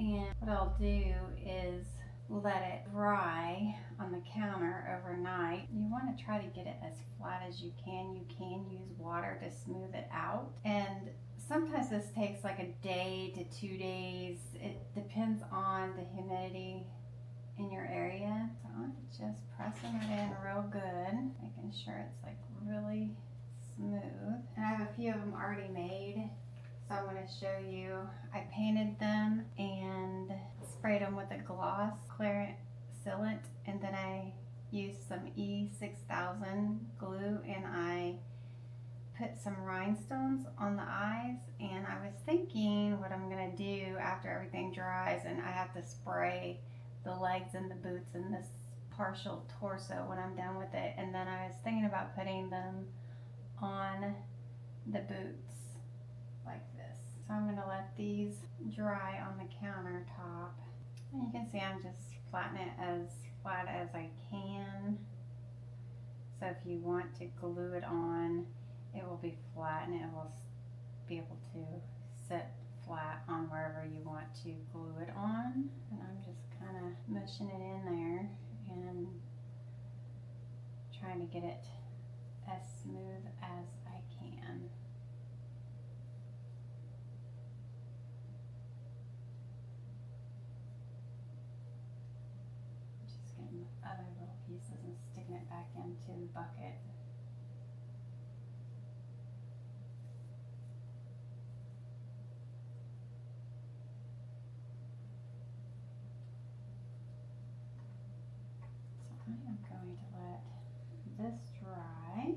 And what I'll do is let it dry on the counter overnight. You want to try to get it as flat as you can. You can use water to smooth it out. And sometimes this takes like a day to 2 days. It depends on the humidity in your area. So I'm just pressing it in real good, making sure it's like really smooth. And I have a few of them already made. So I'm going to show you. I painted them and sprayed them with a gloss clear sealant, and then I used some E6000 glue and I put some rhinestones on the eyes. And I was thinking what I'm going to do after everything dries, and I have to spray the legs and the boots and this partial torso when I'm done with it. And then I was thinking about putting them on the boots like this. So I'm going to let these dry on the countertop. And you can see I'm just flattening it as flat as I can. So if you want to glue it on, it will be flat and it will be able to sit flat on wherever you want to glue it on. And I'm just kind of mushing it in there and trying to get it as smooth as I can. Just getting other little pieces and sticking it back into the bucket. I am going to let this dry,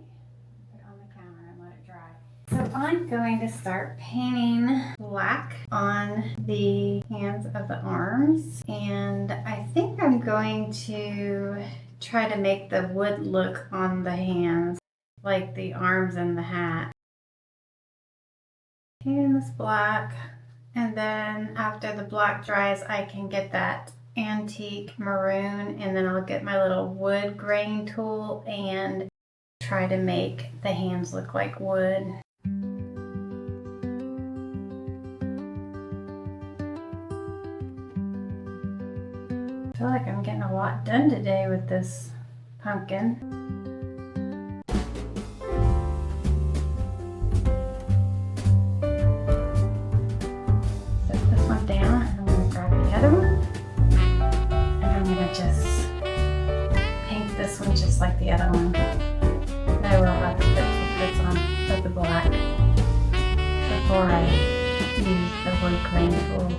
put it on the counter and let it dry. So I'm going to start painting black on the hands of the arms, and I think I'm going to try to make the wood look on the hands, like the arms and the hat. Painting this black, and then after the black dries I can get that antique maroon, and then I'll get my little wood grain tool and try to make the hands look like wood. I feel like I'm getting a lot done today with this pumpkin. Set this one down, and I'm going to grab the other one. I'm gonna just paint this one just like the other one. I will have to put bits on of the black before I use the wood grain tool.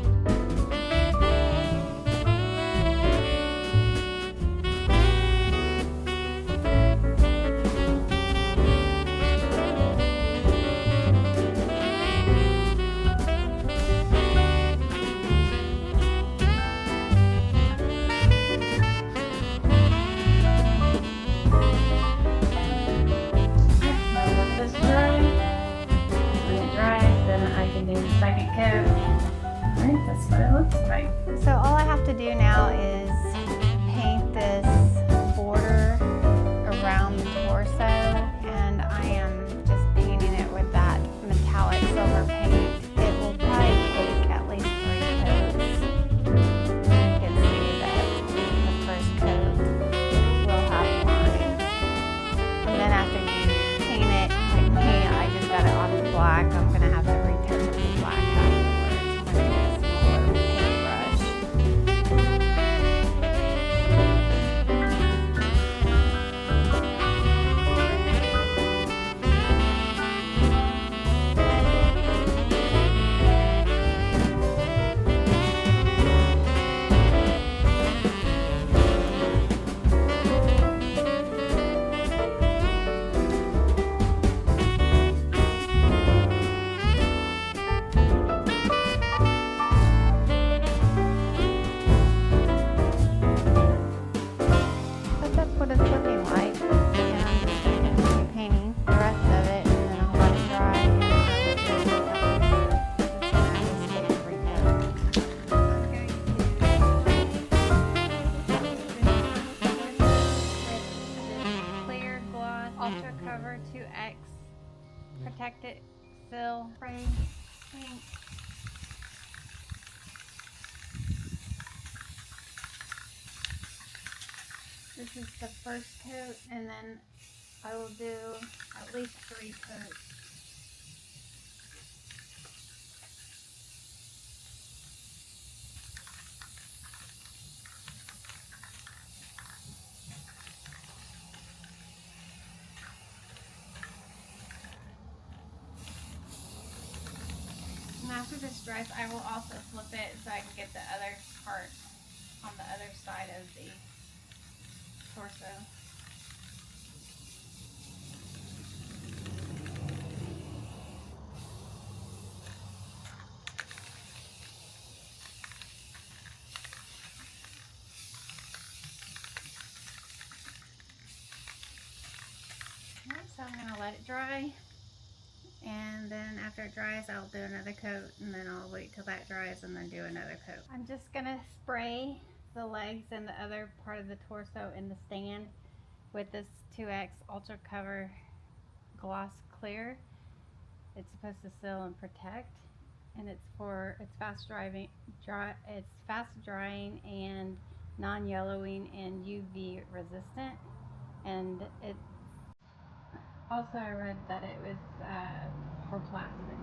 That's what it looks like. So all I have to do now is paint this border around the torso, and I am just painting it with that metallic silver paint. It will probably take at least 3 coats. You can see that the first coat will have lines. And then after you paint it like me, I just got it on the black. I'm going to have to retouch the black afterwards. Cover 2X protected fill spray paint. This is the first coat, and then I will do at least 3 coats. And after this dries, I will also flip it so I can get the other part on the other side of the torso. Okay, so I'm going to let it dry, and then after it dries I'll do another coat, and then I'll wait till that dries and then do another coat. I'm just going to spray the legs and the other part of the torso in the stand with this 2X Ultra Cover Gloss Clear. It's supposed to seal and protect, and it's fast drying and non-yellowing and UV resistant. And it also, I read that it was for plastics.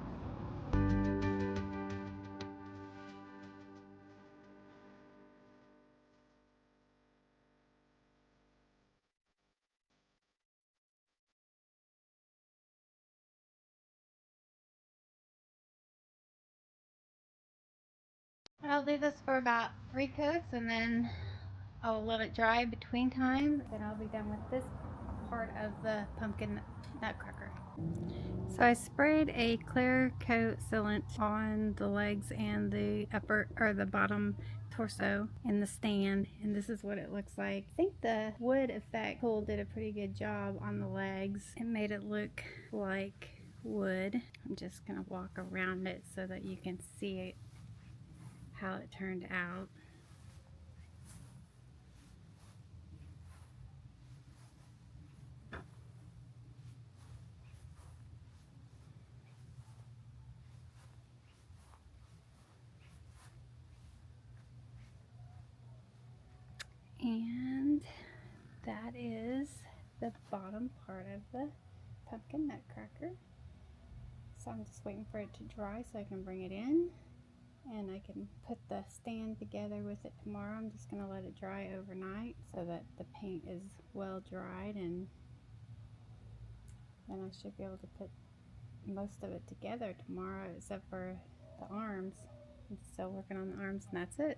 I'll do this for about 3 coats, and then I'll let it dry between times. Then I'll be done with this part of the pumpkin nutcracker. So I sprayed a clear coat sealant on the legs and the upper or the bottom torso in the stand, and this is what it looks like. I think the wood effect tool did a pretty good job on the legs. It made it look like wood. I'm just gonna walk around it so that you can see it, how it turned out. And that is the bottom part of the pumpkin nutcracker. So I'm just waiting for it to dry so I can bring it in, and I can put the stand together with it tomorrow. I'm just going to let it dry overnight so that the paint is well dried, and then I should be able to put most of it together tomorrow except for the arms. I'm still working on the arms, and that's it.